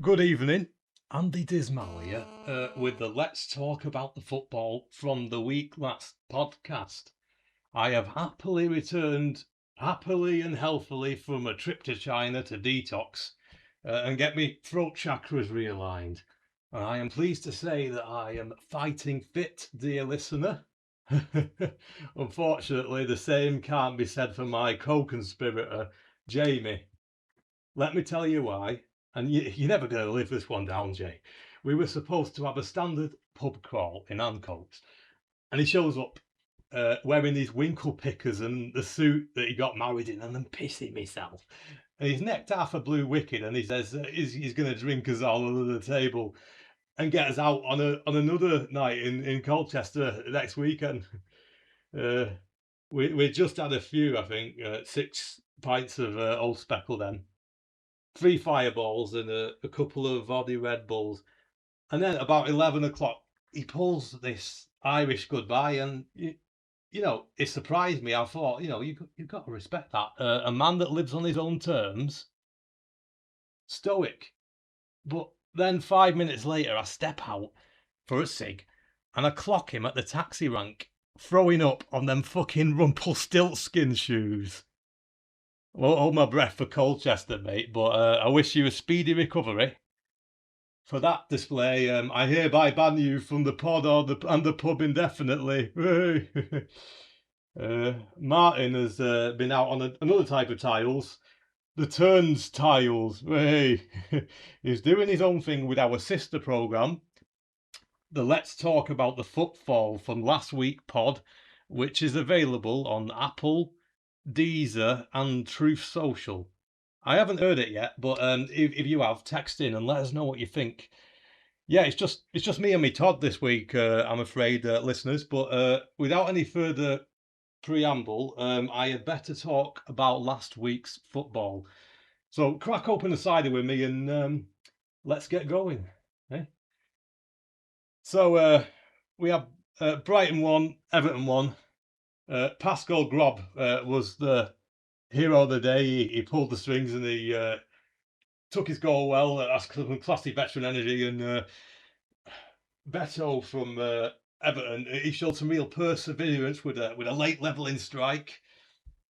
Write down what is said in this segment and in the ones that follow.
Good evening, Andy Dismal here with the Let's Talk About the Football from the week last podcast. I have happily returned, happily and healthily from a trip to China to detox and get me throat chakras realigned. And I am pleased to say that I am fighting fit, dear listener. Unfortunately, the same can't be said for my co-conspirator, Jamie. Let me tell you why. And you're never going to live this one down, Jay. We were supposed to have a standard pub crawl in Ancoats, and he shows up wearing these winkle pickers and the suit that he got married in, and I'm pissing myself. And he's necked half a blue wicked, and he says he's going to drink us all under the table and get us out on another night in Colchester next weekend. We just had a few, I think, 6 pints of Old Speckle then. 3 fireballs and a couple of vodka Red Bulls. And then about 11 o'clock, he pulls this Irish goodbye. And, you know, it surprised me. I thought, you know, you've got to respect that. A man that lives on his own terms, stoic. But then 5 minutes later, I step out for a cig and I clock him at the taxi rank, throwing up on them fucking Rumpelstiltskin shoes. Won't hold my breath for Colchester, mate, but I wish you a speedy recovery. For that display, I hereby ban you from the pod and the pub indefinitely. Martin has been out on another type of tiles, the turns tiles. He's doing his own thing with our sister programme, the Let's Talk About the Football from last week pod, which is available on Apple, Deezer and Truth Social. I haven't heard it yet, but if you have, text in and let us know what you think. Yeah, it's just me and me Todd this week, I'm afraid, listeners. But without any further preamble, I had better talk about last week's football. So crack open the cider with me and let's get going. Eh? So we have Brighton 1, Everton 1. Pascal Grob was the hero of the day. He pulled the strings and he took his goal well. That's some classy veteran energy. And Beto from Everton, he showed some real perseverance with a late levelling strike.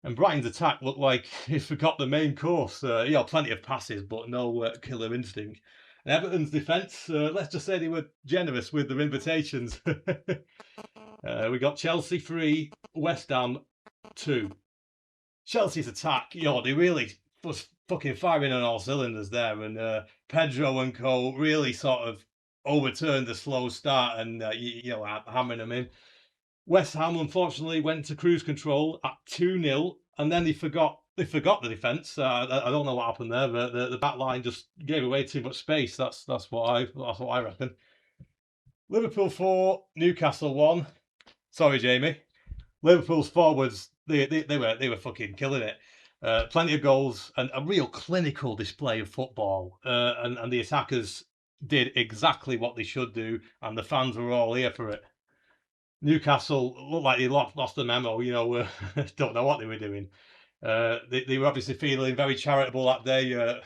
And Brighton's attack looked like he forgot the main course. He had plenty of passes, but no killer instinct. And Everton's defence, let's just say they were generous with their invitations. We got Chelsea 3, West Ham 2. Chelsea's attack, they really was fucking firing on all cylinders there, and Pedro and co really sort of overturned the slow start and hammering them in. West Ham unfortunately went to cruise control at 2-0, and then they forgot the defence. I don't know what happened there. The back line just gave away too much space. That's what I reckon. Liverpool 4, Newcastle 1. Sorry, Jamie. Liverpool's forwards, they were fucking killing it. Plenty of goals and a real clinical display of football. And the attackers did exactly what they should do, and the fans were all here for it. Newcastle looked like they lost the memo. Don't know what they were doing. They were obviously feeling very charitable that day.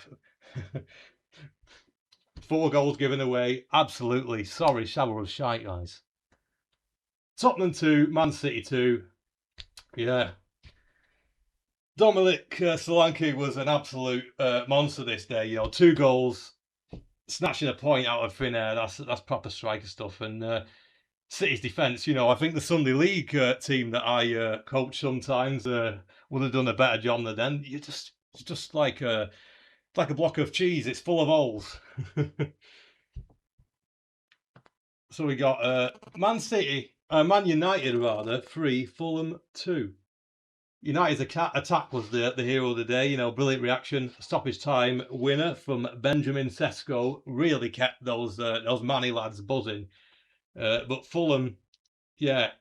4 goals given away. Absolutely sorry shower of shite, guys. Tottenham 2, Man City 2. Yeah. Dominic Solanke was an absolute monster this day. 2 goals, snatching a point out of thin air. That's proper striker stuff. And City's defence, I think the Sunday League team that I coach sometimes would have done a better job than them. It's just like a block of cheese. It's full of holes. So we got Man United 3, Fulham 2. United's attack was the hero of the day. Brilliant reaction, stoppage time winner from Benjamin Sesko really kept those Manny lads buzzing. But Fulham, yeah,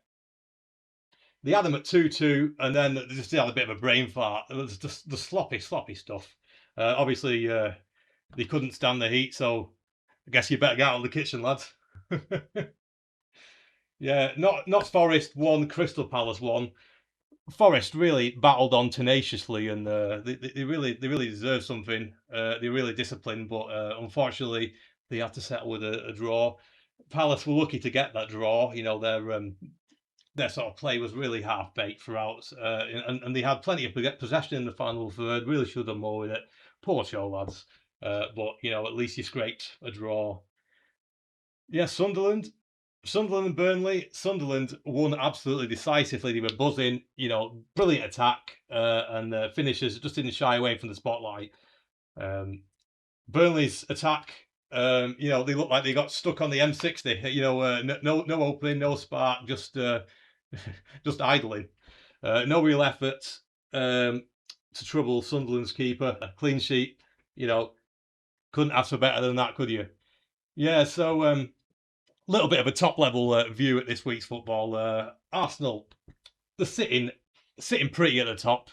they had them at 2-2, and then they just had a bit of a brain fart. It was just the sloppy, sloppy stuff. Obviously, they couldn't stand the heat, so I guess you better get out of the kitchen, lads. Yeah, not Forest won, Crystal Palace won. Forest really battled on tenaciously, and they really deserve something. They're really disciplined, but unfortunately, they had to settle with a draw. Palace were lucky to get that draw. You know, their sort of play was really half baked throughout, and they had plenty of possession in the final third. Really should have done more with it. Poor show, lads. But you know, at least you scraped a draw. Yeah, Sunderland and Burnley. Sunderland won absolutely decisively. They were buzzing. You know, brilliant attack, and finishers just didn't shy away from the spotlight. Um, Burnley's attack. You know, they looked like they got stuck on the M60. You know, no opening, no spark, just just idling. No real effort to trouble Sunderland's keeper. A clean sheet. You know, couldn't ask for better than that, could you? Yeah. So little bit of a top level view at this week's football. Arsenal, they're sitting pretty at the top.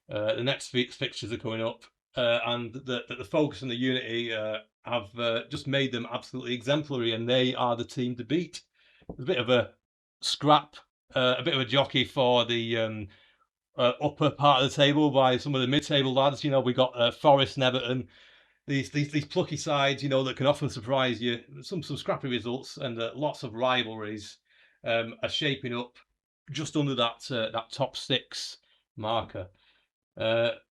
The next fixtures are coming up, and the focus and the unity have just made them absolutely exemplary, and they are the team to beat. There's a bit of a scrap, a bit of a jockey for the upper part of the table by some of the mid-table lads. You know, we got Forest and Everton. These plucky sides, you know, that can often surprise you. Some scrappy results and lots of rivalries are shaping up just under that top six marker.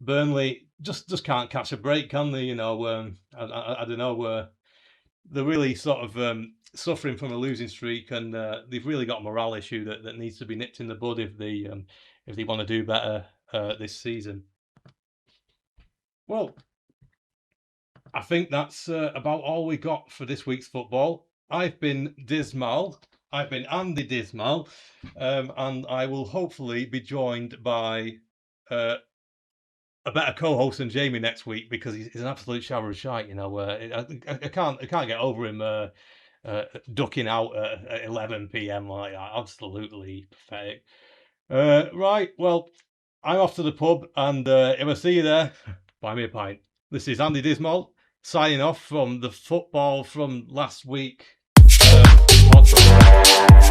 Burnley just can't catch a break, can they? You know, I don't know. They're really sort of suffering from a losing streak, and they've really got a morale issue that needs to be nipped in the bud if they want to do better this season. Well, I think that's about all we got for this week's football. I've been Dismal. I've been Andy Dismal, and I will hopefully be joined by a better co-host than Jamie next week, because he's an absolute shower of shite. You know, I can't get over him ducking out at 11 p.m. like that. Absolutely pathetic. Right, well, I'm off to the pub, and if I see you there, buy me a pint. This is Andy Dismal signing off from the football from last week podcast.